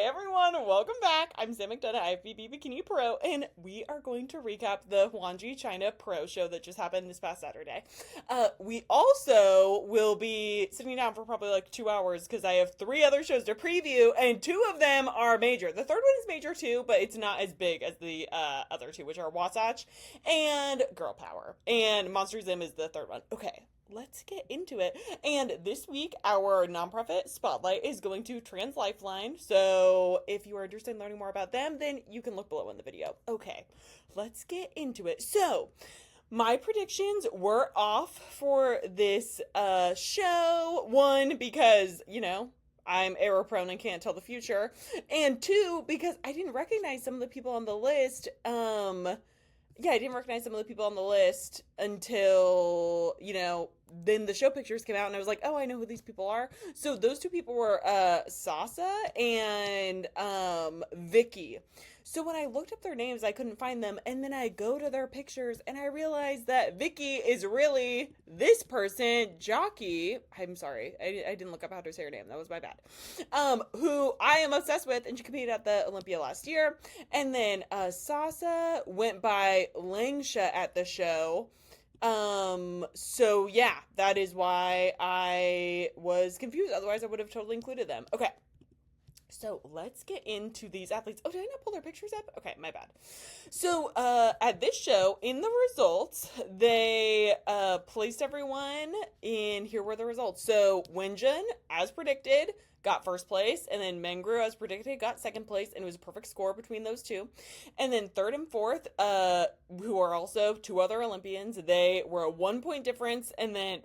everyone, welcome back. I'm Sam McDonough, IFBB Bikini Pro, and we are going to recap the Huanji China Pro show that just happened this past Saturday. We also will be sitting down for probably like 2 hours because I have 3 other shows to preview, and 2 of them are major. The third one is major too, but it's not as big as the other 2, which are Wasatch and Girl Power. And Monsters Gym is the third one. Okay. Let's get into it. And this week, our nonprofit spotlight is going to Trans Lifeline. So if you are interested in learning more about them, then you can look below in the video. Okay, let's get into it. So my predictions were off for this show. 1, because, you know, I'm error prone and can't tell the future. And 2, because I didn't recognize some of the people on the list. I didn't recognize some of the people on the list until, you know, then the show pictures came out and I was like, oh, I know who these people are. So those 2 people were Sasa and Vicky. So when I looked up their names, I couldn't find them. And then I go to their pictures and I realized that Vicky is really this person, Jockey. I'm sorry. I didn't look up how to say her name. That was my bad. Who I am obsessed with, and she competed at the Olympia last year. And then Sasa went by Langsha at the show. So yeah, that is why I was confused. Otherwise I would have totally included them. Okay. So let's get into these athletes. Oh, did I not pull their pictures up? Okay, my bad. So at this show, in the results, they placed everyone in, here were the results. So Wenjun, as predicted, got first place, and then Mengru, as predicted, got second place, and it was a perfect score between those 2. And then third and fourth, who are also 2 other Olympians, they were a 1-point difference, and then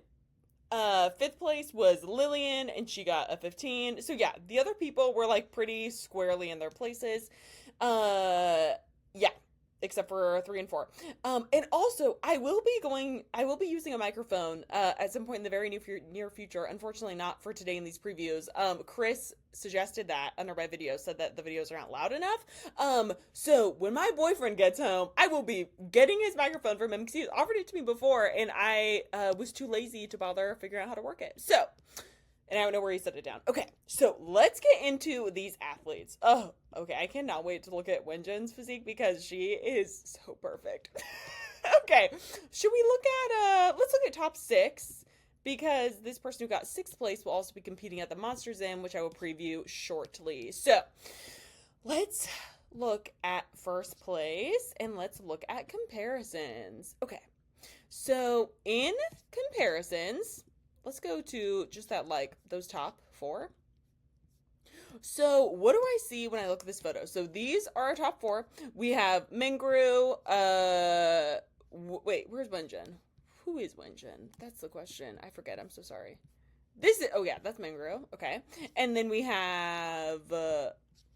fifth place was Lillian, and she got a 15. So yeah, the other people were like pretty squarely in their places. Yeah, except for 3 and 4. And also I will be using a microphone at some point in the very near future. Unfortunately not for today in these previews. Chris suggested that under my video, said that the videos are not loud enough. So when my boyfriend gets home, I will be getting his microphone from him because he's offered it to me before, and I was too lazy to bother figuring out how to work it. So, and I don't know where he set it down. Okay, so let's get into these athletes. Oh, okay, I cannot wait to look at Wenjun's physique because she is so perfect. Okay, should we look at, let's look at top 6, because this person who got 6th place will also be competing at the Monsters Gym, which I will preview shortly. So, let's look at first place, and let's look at comparisons. Okay, so in comparisons, let's go to just that, like, those top 4. So what do I see when I look at this photo? So these are our top 4. We have Mengru, wait, where's Wenjun? Who is Wenjun? That's the question. I forget. I'm so sorry. This is, oh yeah, that's Mengru. Okay. And then we have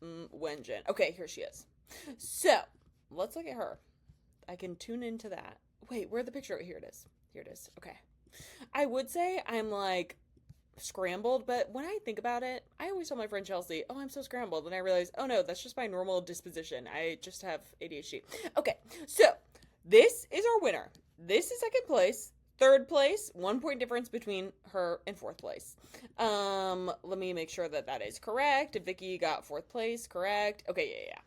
Wenjun. Okay, here she is. So let's look at her. I can tune into that. Wait, where's the picture? Here it is. Here it is. Okay. I would say I'm like scrambled, but when I think about it, I always tell my friend Chelsea, oh, I'm so scrambled. And I realize, oh no, that's just my normal disposition. I just have ADHD. Okay. So this is our winner. This is second place. Third place, 1-point difference between her and 4th place. Let me make sure that that is correct. Vicky got 4th place, correct. Okay, yeah.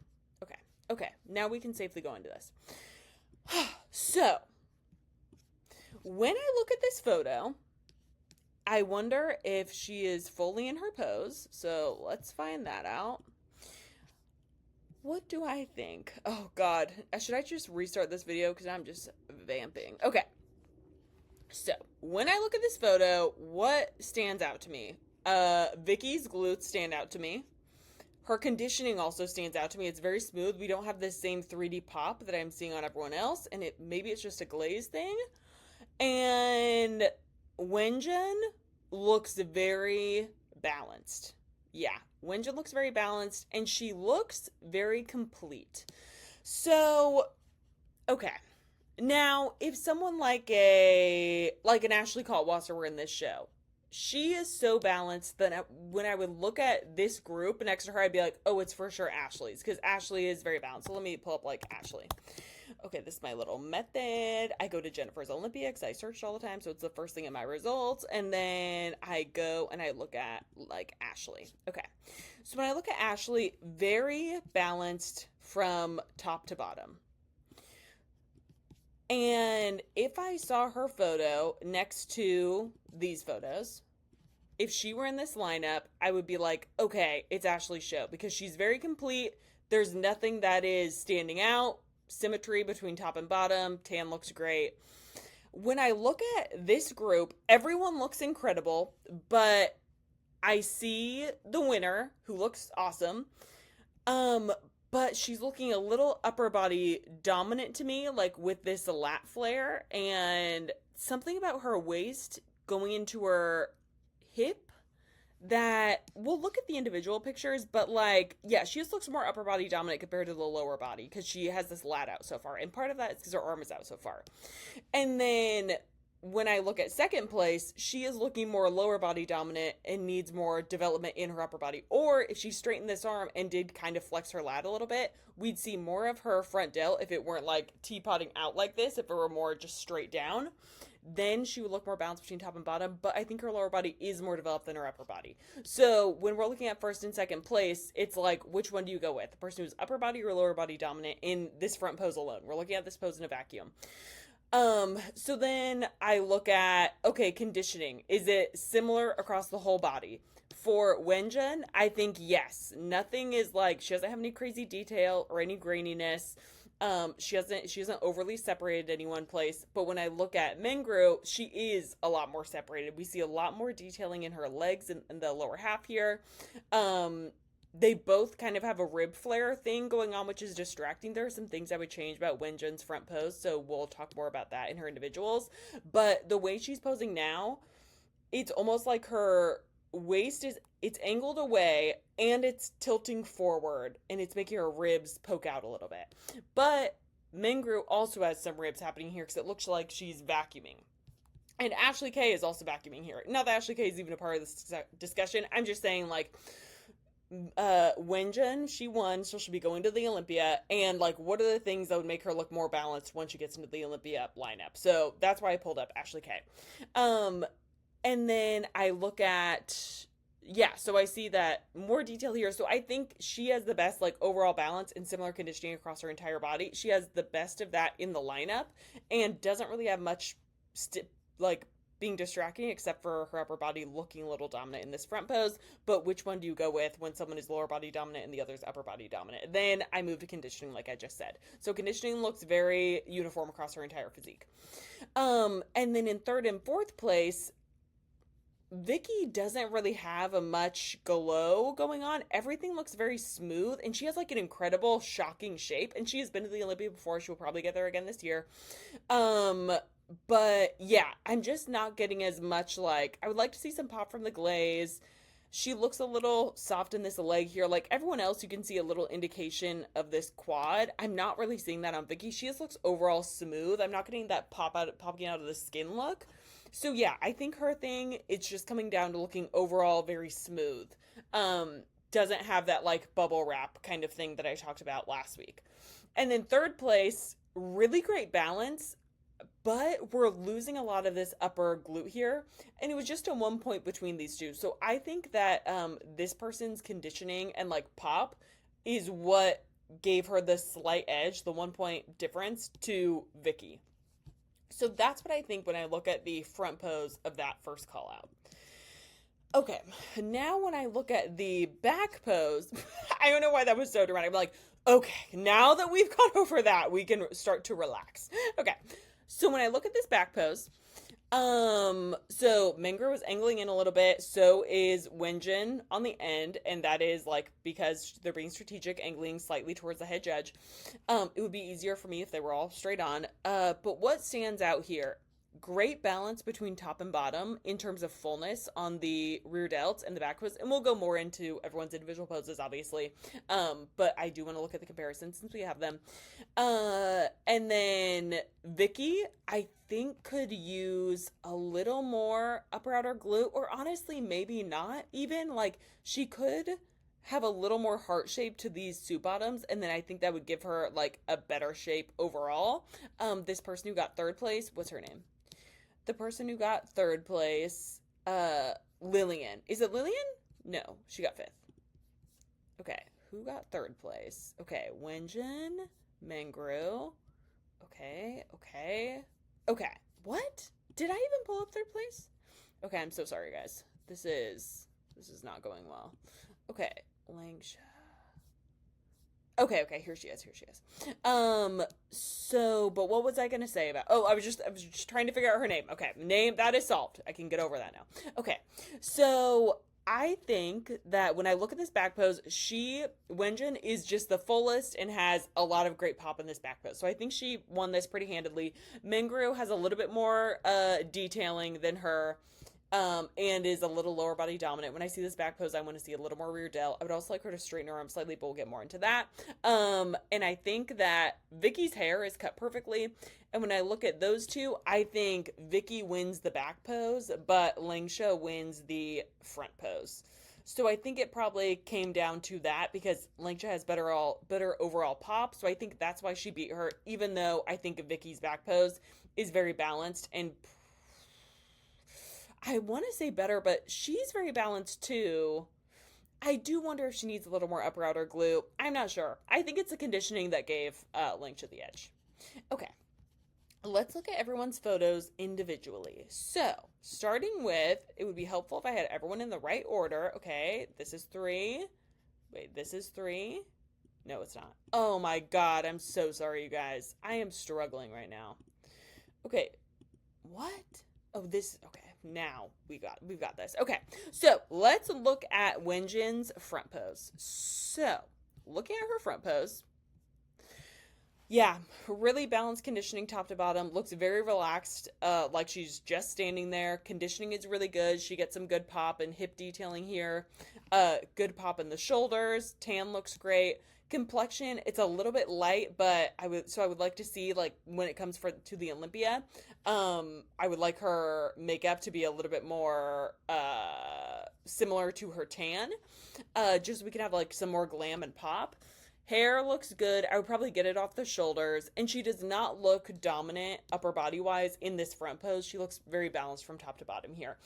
Okay, now we can safely go into this. So, when I look at this photo, I wonder if she is fully in her pose. So, let's find that out. What do I think? Oh, God. Should I just restart this video? Because I'm just vamping. Okay. So, when I look at this photo, what stands out to me? Vicky's glutes stand out to me. Her conditioning also stands out to me. It's very smooth. We don't have this same 3D pop that I'm seeing on everyone else. And maybe it's just a glaze thing. And Wenjun looks very balanced. Yeah, Wenjun looks very balanced, and she looks very complete. So, okay. Now, if someone like an Ashley Kaltwasser were in this show, she is so balanced that when I would look at this group next to her, I'd be like, oh, it's for sure Ashley's, because Ashley is very balanced. So let me pull up, like, Ashley. Okay, this is my little method. I go to Jennifer's Olympia because I searched all the time, so it's the first thing in my results. And then I go and I look at like Ashley. Okay, so when I look at Ashley, very balanced from top to bottom. And if I saw her photo next to these photos, if she were in this lineup, I would be like, okay, it's Ashley's show because she's very complete. There's nothing that is standing out. Symmetry between top and bottom. Tan looks great. When I look at this group, everyone looks incredible, but I see the winner who looks awesome. But she's looking a little upper body dominant to me, like with this lat flare and something about her waist going into her hip that we'll look at the individual pictures, but like, yeah, she just looks more upper body dominant compared to the lower body because she has this lat out so far. And part of that is because her arm is out so far. And then when I look at second place, she is looking more lower body dominant and needs more development in her upper body. Or if she straightened this arm and did kind of flex her lat a little bit, we'd see more of her front delt if it weren't like teapotting out like this, if it were more just straight down. Then she would look more balanced between top and bottom, but I think her lower body is more developed than her upper body. So when we're looking at first and second place, it's like, which one do you go with? The person who's upper body or lower body dominant in this front pose alone. We're looking at this pose in a vacuum. So then I look at, okay, conditioning. Is it similar across the whole body? For Wenjun, I think yes. Nothing is like, she doesn't have any crazy detail or any graininess. She hasn't overly separated any one place, but when I look at Mengru, she is a lot more separated. We see a lot more detailing in her legs and the lower half here. They both kind of have a rib flare thing going on, which is distracting. There are some things I would change about Wenjun's front pose, so we'll talk more about that in her individuals. But the way she's posing now, it's almost like her waist it's angled away and it's tilting forward and it's making her ribs poke out a little bit. But Mengru also has some ribs happening here because it looks like she's vacuuming. And Ashley K is also vacuuming here. Not that Ashley K is even a part of this discussion. I'm just saying, like, Wenjun, she won, so she'll be going to the Olympia, and like, what are the things that would make her look more balanced once she gets into the Olympia lineup? So that's why I pulled up Ashley K. And then I look at, yeah, so I see that more detail here. So I think she has the best, like, overall balance and similar conditioning across her entire body. She has the best of that in the lineup and doesn't really have much, like, being distracting except for her upper body looking a little dominant in this front pose. But which one do you go with when someone is lower body dominant and the other is upper body dominant? Then I move to conditioning, like I just said. So conditioning looks very uniform across her entire physique. And then in third and fourth place, Vicky doesn't really have a much glow going on. Everything looks very smooth, and she has like an incredible, shocking shape. And she has been to the Olympia before. She will probably get there again this year. But yeah, I'm just not getting as much, like, I would like to see some pop from the glaze. She looks a little soft in this leg here. Like everyone else, you can see a little indication of this quad. I'm not really seeing that on Vicky. She just looks overall smooth. I'm not getting that popping out of the skin look. So yeah, I think her thing, it's just coming down to looking overall very smooth. Doesn't have that like bubble wrap kind of thing that I talked about last week. And then third place, really great balance, but we're losing a lot of this upper glute here. And it was just a 1 point between these two. So I think that this person's conditioning and like pop is what gave her the slight edge, the 1 point difference to Vicky. So that's what I think when I look at the front pose of that first call out. Okay, now when I look at the back pose, I don't know why that was so dramatic. I'm like, okay, now that we've gone over that, we can start to relax. Okay, so when I look at this back pose, so Mengru is angling in a little bit, so is Wenjun on the end, and that is like because they're being strategic, angling slightly towards the head judge. It would be easier for me if they were all straight on. But what stands out here? Great balance between top and bottom in terms of fullness on the rear delts and the back pose, and we'll go more into everyone's individual poses, obviously. But I do want to look at the comparisons since we have them. And then Vicky, I think could use a little more upper outer glute, or honestly, maybe not even. Like she could have a little more heart shape to these suit bottoms, and then I think that would give her like a better shape overall. This person who got third place, what's her name? The person who got third place, Lillian. Is it Lillian? No, she got fifth. Okay, who got third place? Okay, Wenjun, Mangru. Okay, okay, okay. What? Did I even pull up third place? Okay, I'm so sorry, guys. This is not going well. Okay, Langsha. Okay, here she is. But what was I gonna say about? Oh, I was just trying to figure out her name. Okay, name that is solved. I can get over that now. Okay, so I think that when I look at this back pose, Wenjun is just the fullest and has a lot of great pop in this back pose. So I think she won this pretty handedly. Mingru has a little bit more detailing than her. And is a little lower body dominant. When I see this back pose, I want to see a little more rear delt. I would also like her to straighten her arm slightly, but we'll get more into that. And I think that Vicky's hair is cut perfectly. And when I look at those two, I think Vicky wins the back pose, but Langsha wins the front pose. So I think it probably came down to that because Langsha has better overall pop. So I think that's why she beat her, even though I think Vicky's back pose is very balanced and I want to say better, but she's very balanced too. I do wonder if she needs a little more upper outer glute. I'm not sure. I think it's the conditioning that gave Link to the edge. Okay, let's look at everyone's photos individually. So, starting with, it would be helpful if I had everyone in the right order. Okay, this is 3. Wait, this is 3. No, it's not. Oh my god, I'm so sorry, you guys. I am struggling right now. Okay, what? Oh, this, okay. Now we've got this. Okay, so let's look at Wenjin's front pose. So, looking at her front pose, yeah, really balanced conditioning top to bottom. Looks very relaxed, like she's just standing there. Conditioning is really good. She gets some good pop and hip detailing here. Good pop in the shoulders. Tan looks great. Complexion, it's a little bit light, but I would like to see, like, when it comes to the Olympia, I would like her makeup to be a little bit more similar to her tan, just so we can have like some more glam and pop. Hair looks good. I would probably get it off the shoulders. And she does not look dominant upper body wise in this front pose. She looks very balanced from top to bottom here.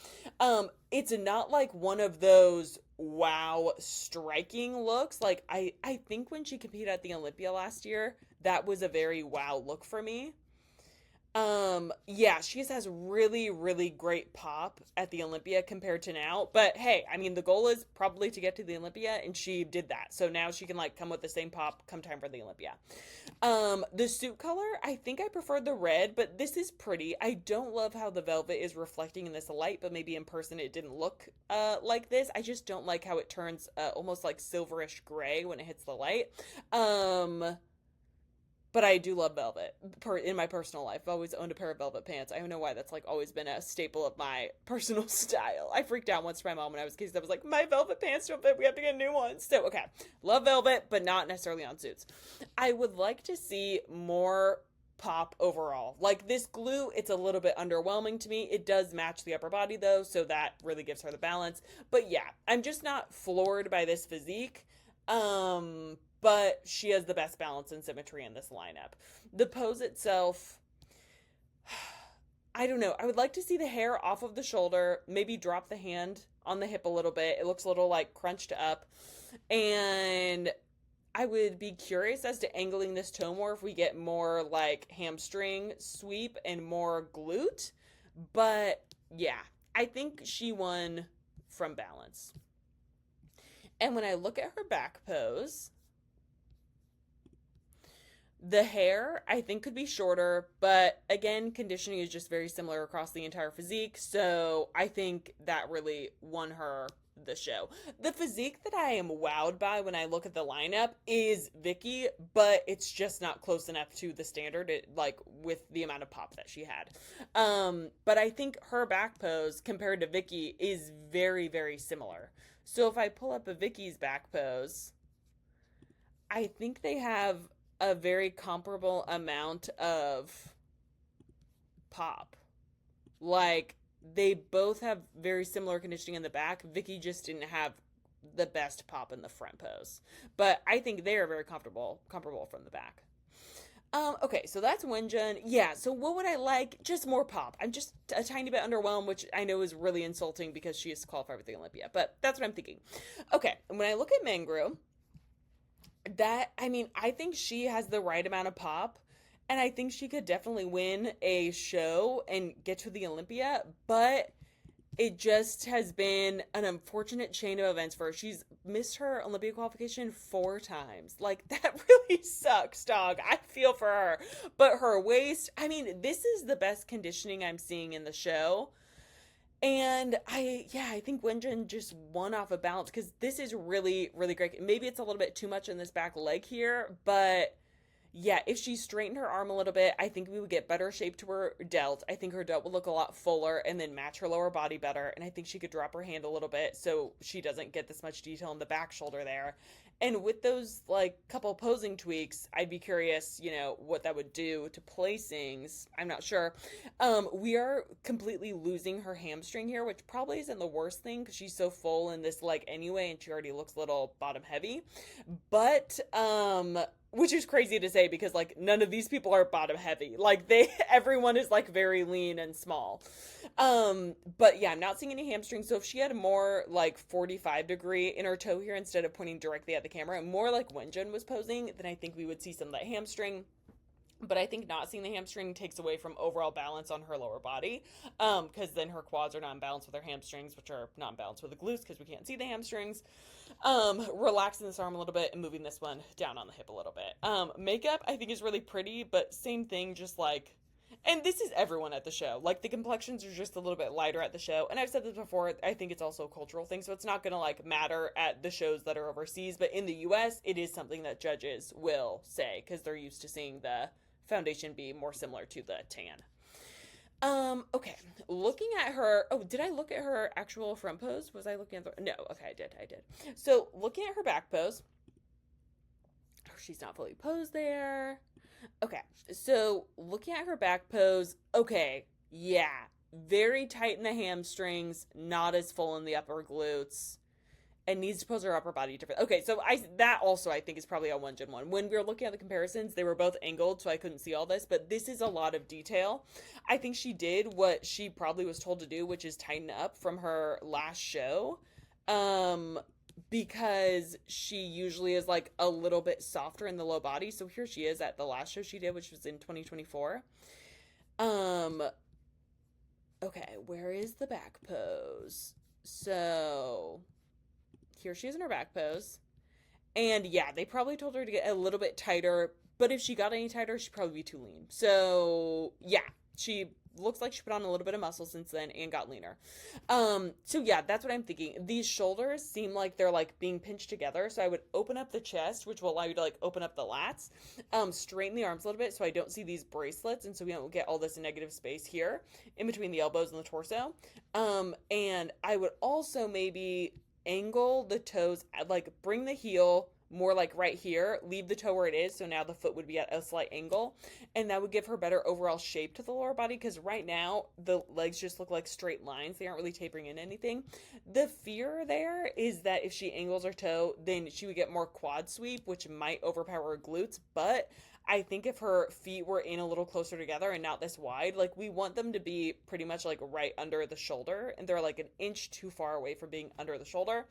It's not like one of those wow striking looks. Like I think when she competed at the Olympia last year, that was a very wow look for me. Yeah, she just has really, really great pop at the Olympia compared to now. But hey, I mean, the goal is probably to get to the Olympia, and she did that. So now she can like come with the same pop come time for the Olympia. The suit color, I think I prefer the red, but this is pretty. I don't love how the velvet is reflecting in this light, but maybe in person it didn't look like this. I just don't like how it turns almost like silverish gray when it hits the light. But I do love velvet in my personal life. I've always owned a pair of velvet pants. I don't know why that's like always been a staple of my personal style. I freaked out once to my mom when I was a kid. I was like, my velvet pants don't fit. We have to get new ones. So, okay. Love velvet, but not necessarily on suits. I would like to see more pop overall. Like this glue, it's a little bit underwhelming to me. It does match the upper body though, so that really gives her the balance. But yeah, I'm just not floored by this physique. But she has the best balance and symmetry in this lineup. The pose itself, I don't know. I would like to see the hair off of the shoulder, maybe drop the hand on the hip a little bit. It looks a little like crunched up. And I would be curious as to angling this toe more if we get more like hamstring sweep and more glute. But yeah, I think she won from balance. And when I look at her back pose, the hair, I think, could be shorter, but again, conditioning is just very similar across the entire physique, so I think that really won her the show. The physique that I am wowed by when I look at the lineup is Vicky, but it's just not close enough to the standard, like, with the amount of pop that she had. But I think her back pose, compared to Vicky, is very, very similar. So if I pull up a Vicky's back pose, I think they have a very comparable amount of pop. Like, they both have very similar conditioning in the back. Vicky just didn't have the best pop in the front pose. But I think they are very comfortable from the back. Okay, so that's Wenjun. Yeah, so what would I like? Just more pop. I'm just a tiny bit underwhelmed, which I know is really insulting because she is qualified with the Olympia, but that's what I'm thinking. Okay, and when I look at Mangru, I think she has the right amount of pop, and I think she could definitely win a show and get to the Olympia, but it just has been an unfortunate chain of events for her. She's missed her Olympia qualification 4 times. Like, that really sucks, dog. I feel for her. But her waist, this is the best conditioning I'm seeing in the show. And I think Wenjun just won off a balance because this is really, really great. Maybe it's a little bit too much in this back leg here, but yeah, if she straightened her arm a little bit, I think we would get better shape to her delt. I think her delt would look a lot fuller and then match her lower body better. And I think she could drop her hand a little bit so she doesn't get this much detail in the back shoulder there. And with those like couple posing tweaks, I'd be curious, what that would do to placings. I'm not sure. We are completely losing her hamstring here, which probably isn't the worst thing because she's so full in this leg anyway, and she already looks a little bottom heavy. But which is crazy to say because like none of these people are bottom heavy. Like everyone is like very lean and small. But yeah, I'm not seeing any hamstrings. So if she had a more like 45-degree in her toe here instead of pointing directly at the camera, more like Wenjun was posing, then I think we would see some of that hamstring. But I think not seeing the hamstring takes away from overall balance on her lower body, because then her quads are not in balance with her hamstrings, which are not in balance with the glutes because we can't see the hamstrings. Relaxing this arm a little bit and moving this one down on the hip a little bit. Makeup I think is really pretty, but same thing, just like, and this is everyone at the show. Like the complexions are just a little bit lighter at the show, and I've said this before. I think it's also a cultural thing, so it's not gonna like matter at the shows that are overseas. But in the U.S., it is something that judges will say because they're used to seeing the foundation be more similar to the tan. Okay. Looking at her, did I look at her actual front pose? Was I looking at no, okay, I did. So, looking at her back pose, she's not fully posed there. Okay. So, looking at her back pose, okay, yeah, very tight in the hamstrings, not as full in the upper glutes, and needs to pose her upper body different. Okay, so that also I think is probably a Wenjun one. When we were looking at the comparisons, they were both angled, so I couldn't see all this, but this is a lot of detail. I think she did what she probably was told to do, which is tighten up from her last show, because she usually is like a little bit softer in the low body. So here she is at the last show she did, which was in 2024. Okay, where is the back pose? So here she is in her back pose. And yeah, they probably told her to get a little bit tighter, but if she got any tighter, she'd probably be too lean. So yeah, she looks like she put on a little bit of muscle since then and got leaner. So yeah, that's what I'm thinking. These shoulders seem like they're like being pinched together. So I would open up the chest, which will allow you to like open up the lats, straighten the arms a little bit so I don't see these bracelets. And so we don't get all this negative space here in between the elbows and the torso. And I would also maybe angle the toes, like bring the heel more like right here, leave the toe where it is, so now the foot would be at a slight angle, and that would give her better overall shape to the lower body, because right now the legs just look like straight lines. They aren't really tapering in anything. The fear there is that if she angles her toe, then she would get more quad sweep, which might overpower her glutes, but I think if her feet were in a little closer together and not this wide, like we want them to be pretty much like right under the shoulder, and they're like an inch too far away from being under the shoulder.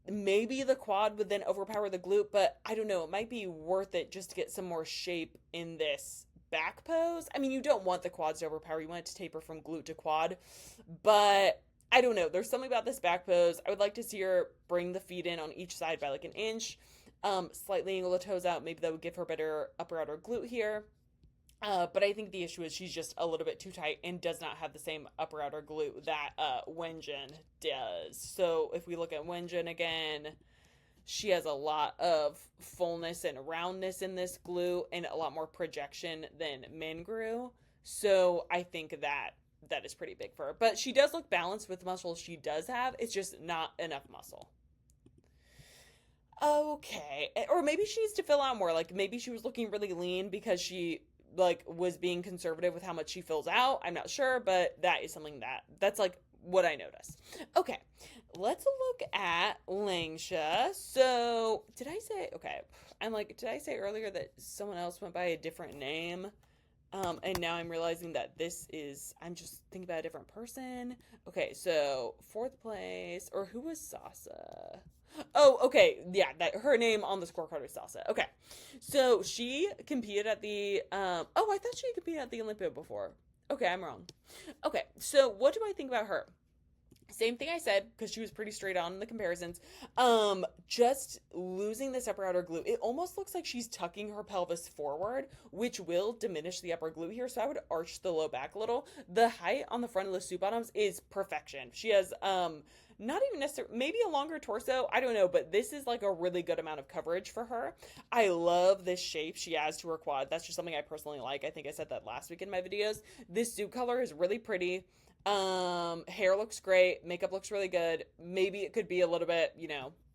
Maybe the quad would then overpower the glute, but I don't know. It might be worth it just to get some more shape in this back pose. I mean, you don't want the quads to overpower. You want it to taper from glute to quad, but I don't know. There's something about this back pose. I would like to see her bring the feet in on each side by like an inch, slightly angle the toes out. Maybe that would give her better upper outer glute here. But I think the issue is she's just a little bit too tight and does not have the same upper outer glute that Wenjun does. So if we look at Wenjun again, she has a lot of fullness and roundness in this glute and a lot more projection than Mangru. So I think that is pretty big for her. But she does look balanced with the muscles she does have. It's just not enough muscle. Okay. Or maybe she needs to fill out more. Like maybe she was looking really lean because she like was being conservative with how much she fills out. I'm not sure, but that is something that's like what I noticed. Okay, let's look at Langsha. So, did I say, okay, I'm like, did I say earlier that someone else went by a different name? And now I'm realizing that I'm just thinking about a different person. Okay, so fourth place, or who was Sasa? Oh, okay, yeah, that her name on the scorecard was Sasa. Okay, so she competed at the, I thought she competed at the Olympia before. Okay, I'm wrong. Okay, so what do I think about her? Same thing I said, because she was pretty straight on in the comparisons. Just losing this upper outer glute. It almost looks like she's tucking her pelvis forward, which will diminish the upper glute here. So I would arch the low back a little. The height on the front of the suit bottoms is perfection. She has not even necessarily, maybe a longer torso, I don't know, but this is like a really good amount of coverage for her. I love this shape she adds to her quad. That's just something I personally like. I think I said that last week in my videos. This suit color is really pretty. Hair looks great, makeup looks really good. Maybe it could be a little bit,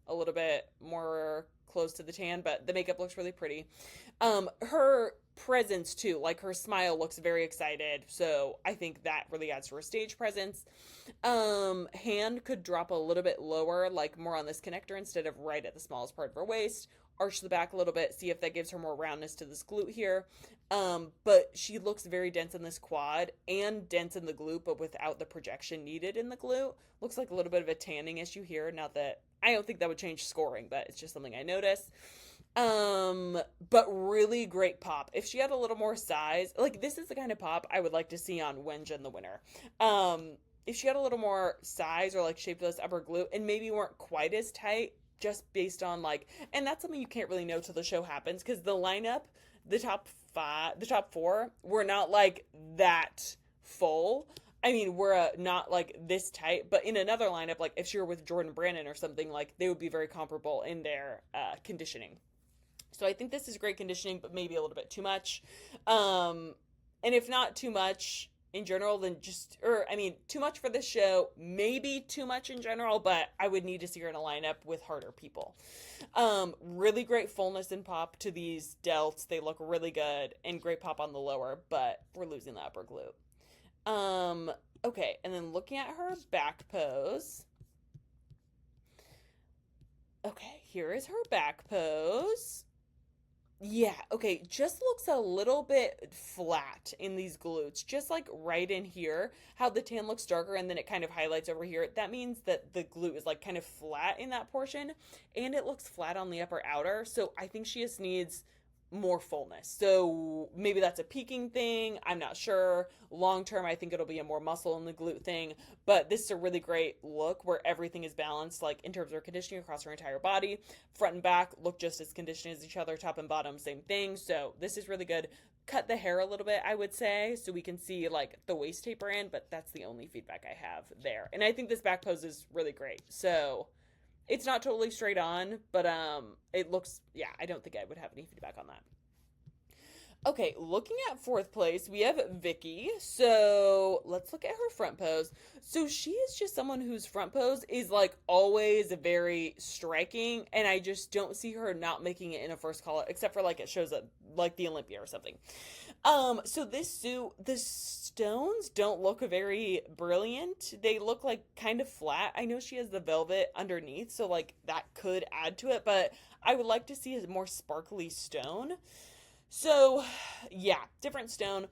a little bit more close to the tan, but the makeup looks really pretty. Her presence too, like her smile looks very excited, so I think that really adds to her stage presence. Hand could drop a little bit lower, like more on this connector instead of right at the smallest part of her waist. Arch the back a little bit, see if that gives her more roundness to this glute here. But she looks very dense in this quad and dense in the glute, but without the projection needed in the glute. Looks like a little bit of a tanning issue here. Not that I don't think that would change scoring, but it's just something I noticed. But really great pop. If she had a little more size, like this is the kind of pop I would like to see on Wenjun the winner. If she had a little more size or like shape to this upper glute and maybe weren't quite as tight, just based on like, and that's something you can't really know till the show happens, because the lineup, the top four, were not like that full. I mean, we're not like this tight, but in another lineup, like if she were with Jordan Brandon or something, like they would be very comparable in their conditioning. So I think this is great conditioning, but maybe a little bit too much. And if not too much in general, then too much for this show, maybe too much in general, but I would need to see her in a lineup with harder people. Really great fullness and pop to these delts. They look really good, and great pop on the lower, but we're losing the upper glute. Okay, and then looking at her back pose. Okay, here is her back pose. Yeah, okay, just looks a little bit flat in these glutes, just like right in here, how the tan looks darker and then it kind of highlights over here. That means that the glute is like kind of flat in that portion, and it looks flat on the upper outer, so I think she just needs more fullness. So maybe that's a peaking thing, I'm not sure. Long term, I think it'll be a more muscle in the glute thing, but this is a really great look where everything is balanced, like in terms of her conditioning across her entire body. Front and back look just as conditioned as each other, top and bottom same thing, so this is really good. Cut the hair a little bit, I would say, so we can see like the waist taper in, but that's the only feedback I have there. And I think this back pose is really great. So it's not totally straight on, but it looks, yeah, I don't think I would have any feedback on that. Okay, looking at fourth place, we have Vicky. So let's look at her front pose. So she is just someone whose front pose is like always very striking, and I just don't see her not making it in a first call, except for like it shows up like the Olympia or something. So this suit, the stones don't look very brilliant. They look like kind of flat. I know she has the velvet underneath, so like that could add to it, but I would like to see a more sparkly stone. So, yeah, different stone.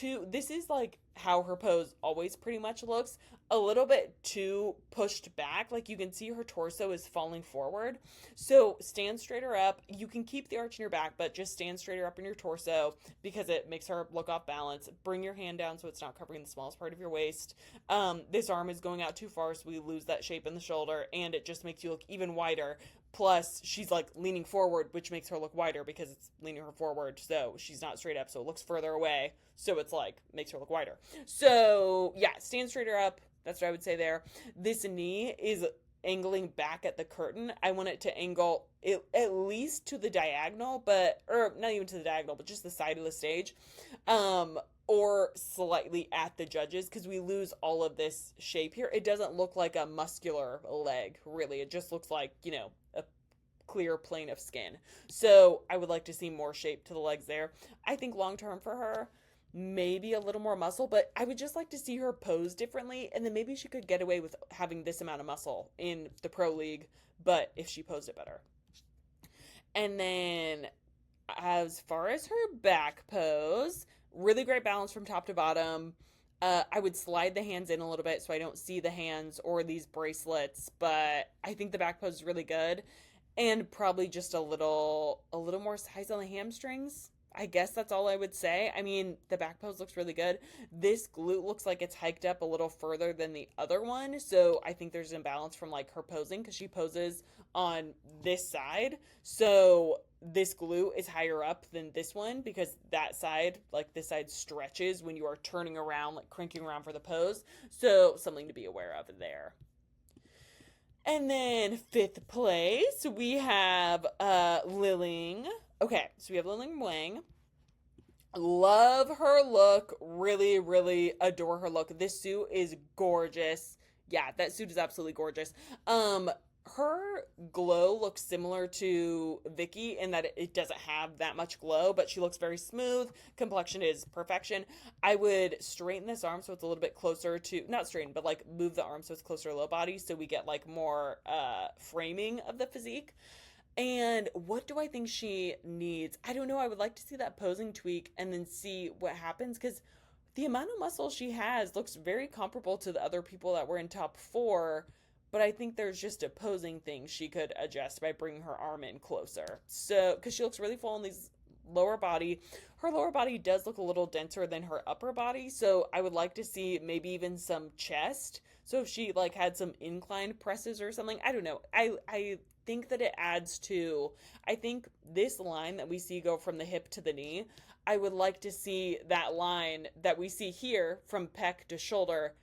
This is like how her pose always pretty much looks. A little bit too pushed back. Like you can see her torso is falling forward. So stand straighter up. You can keep the arch in your back, but just stand straighter up in your torso because it makes her look off balance. Bring your hand down so it's not covering the smallest part of your waist. This arm is going out too far, so we lose that shape in the shoulder, and it just makes you look even wider. Plus, she's like leaning forward, which makes her look wider because it's leaning her forward. So she's not straight up, so it looks further away. So it's like makes her look wider. So yeah, stand straighter up. That's what I would say there. This knee is angling back at the curtain. I want it to angle it at least to the diagonal, or not even to the diagonal, but just the side of the stage. Or slightly at the judges, because we lose all of this shape here. It doesn't look like a muscular leg, really. It just looks like, a clear plane of skin. So I would like to see more shape to the legs there. I think long term for her, maybe a little more muscle, but I would just like to see her pose differently, and then maybe she could get away with having this amount of muscle in the pro league, but if she posed it better. And then as far as her back pose, really great balance from top to bottom. I would slide the hands in a little bit so I don't see the hands or these bracelets, but I think the back pose is really good, and probably just a little more size on the hamstrings. I guess that's all I would say. I mean, the back pose looks really good. This glute looks like it's hiked up a little further than the other one, so I think there's an imbalance from like her posing because she poses on this side. So this glute is higher up than this one because that side, like this side, stretches when you are turning around, like cranking around for the pose. So something to be aware of there. And then fifth place, we have Liling. Okay, so we have Liling Wang. Love her look. Really, really adore her look. This suit is gorgeous. Yeah, that suit is absolutely gorgeous. Her glow looks similar to Vicky in that it doesn't have that much glow, but she looks very smooth. Complexion is perfection. I would straighten this arm so it's a little bit closer to, not straighten, but like move the arm so it's closer to low body so we get like more framing of the physique. And what do I think she needs? I don't know. I would like to see that posing tweak and then see what happens because the amount of muscle she has looks very comparable to the other people that were in top 4. But I think there's just a posing thing she could adjust by bringing her arm in closer. So, because she looks really full in these lower body. Her lower body does look a little denser than her upper body. So I would like to see maybe even some chest. So if she like had some inclined presses or something, I don't know. I think that it adds to, I think this line that we see go from the hip to the knee, I would like to see that line that we see here from pec to shoulder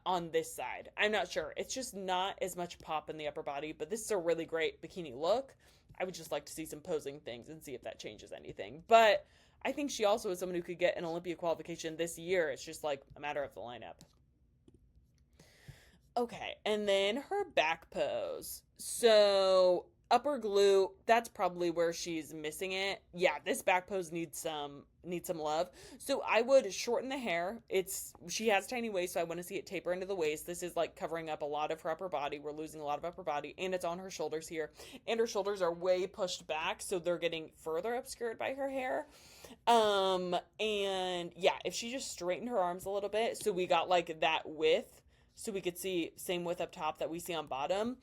on this side. I'm not sure. It's just not as much pop in the upper body, but this is a really great bikini look. I would just like to see some posing things and see if that changes anything. But I think she also is someone who could get an Olympia qualification this year. It's just like a matter of the lineup. Okay, and then her back pose. So upper glute, that's probably where she's missing it. Yeah, this back pose needs some love. So I would shorten the hair. She has tiny waist, so I want to see it taper into the waist. This is like covering up a lot of her upper body. We're losing a lot of upper body, and it's on her shoulders here. And her shoulders are way pushed back, so they're getting further obscured by her hair. And yeah, if she just straightened her arms a little bit, so we got like that width, so we could see same width up top that we see on bottom,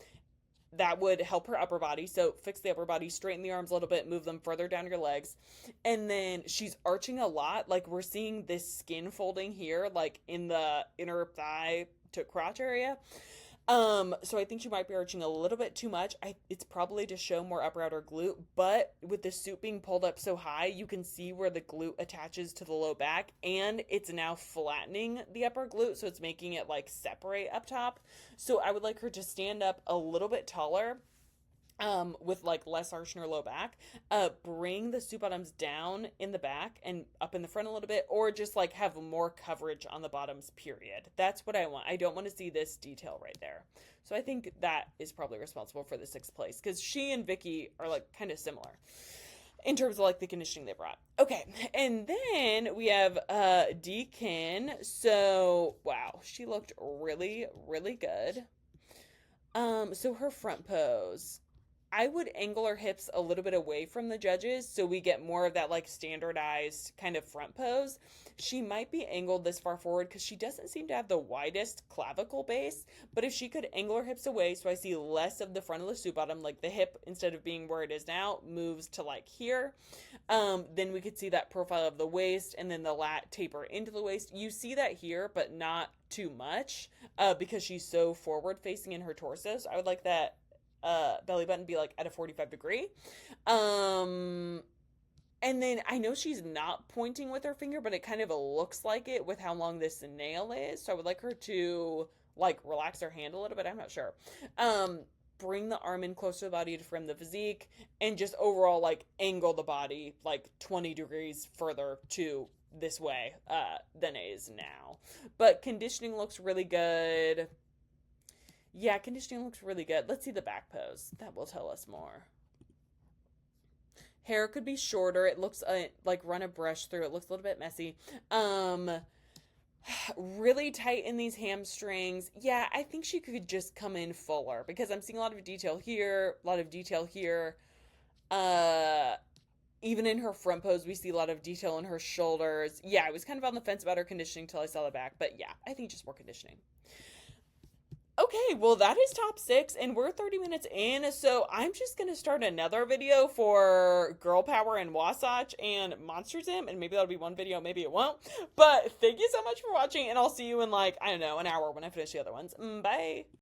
that would help her upper body. So fix the upper body, straighten the arms a little bit, move them further down your legs. And then she's arching a lot. Like we're seeing this skin folding here, like in the inner thigh to crotch area. So I think she might be arching a little bit too much. It's probably to show more upper outer glute, but with the suit being pulled up so high, you can see where the glute attaches to the low back, and it's now flattening the upper glute, so it's making it like separate up top. So I would like her to stand up a little bit taller, with like less arch in her low back, bring the suit bottoms down in the back and up in the front a little bit, or just like have more coverage on the bottoms, period. That's what I want. I don't want to see this detail right there. So I think that is probably responsible for the 6th place, because she and Vicky are like kind of similar in terms of like the conditioning they brought. Okay, and then we have Deakin. So wow, she looked really, really good. So her front pose, I would angle her hips a little bit away from the judges so we get more of that like standardized kind of front pose. She might be angled this far forward because she doesn't seem to have the widest clavicle base, but if she could angle her hips away so I see less of the front of the suit bottom, like the hip, instead of being where it is now, moves to like here, then we could see that profile of the waist and then the lat taper into the waist. You see that here, but not too much, because she's so forward facing in her torso. So I would like that belly button be like at a 45 degree. And then I know she's not pointing with her finger, but it kind of looks like it with how long this nail is. So I would like her to like relax her hand a little bit. I'm not sure. Bring the arm in close to the body to frame the physique, and just overall like angle the body like 20 degrees further to this way than it is now. But conditioning looks really good. Yeah, conditioning looks really good. Let's see the back pose. That will tell us more. Hair could be shorter. It looks like run a brush through. It looks a little bit messy. Um, really tight in these hamstrings. Yeah, I think she could just come in fuller because I'm seeing a lot of detail here, a lot of detail here. Uh, Even in her front pose, we see a lot of detail in her shoulders. Yeah, I was kind of on the fence about her conditioning till I saw the back, but yeah, I think just more conditioning. Okay, well, that is top six, and we're 30 minutes in, so I'm just gonna start another video for Girl Power and Wasatch and Monster Gym, and maybe that'll be one video, maybe it won't. But thank you so much for watching, and I'll see you in, like, I don't know, an hour when I finish the other ones. Bye!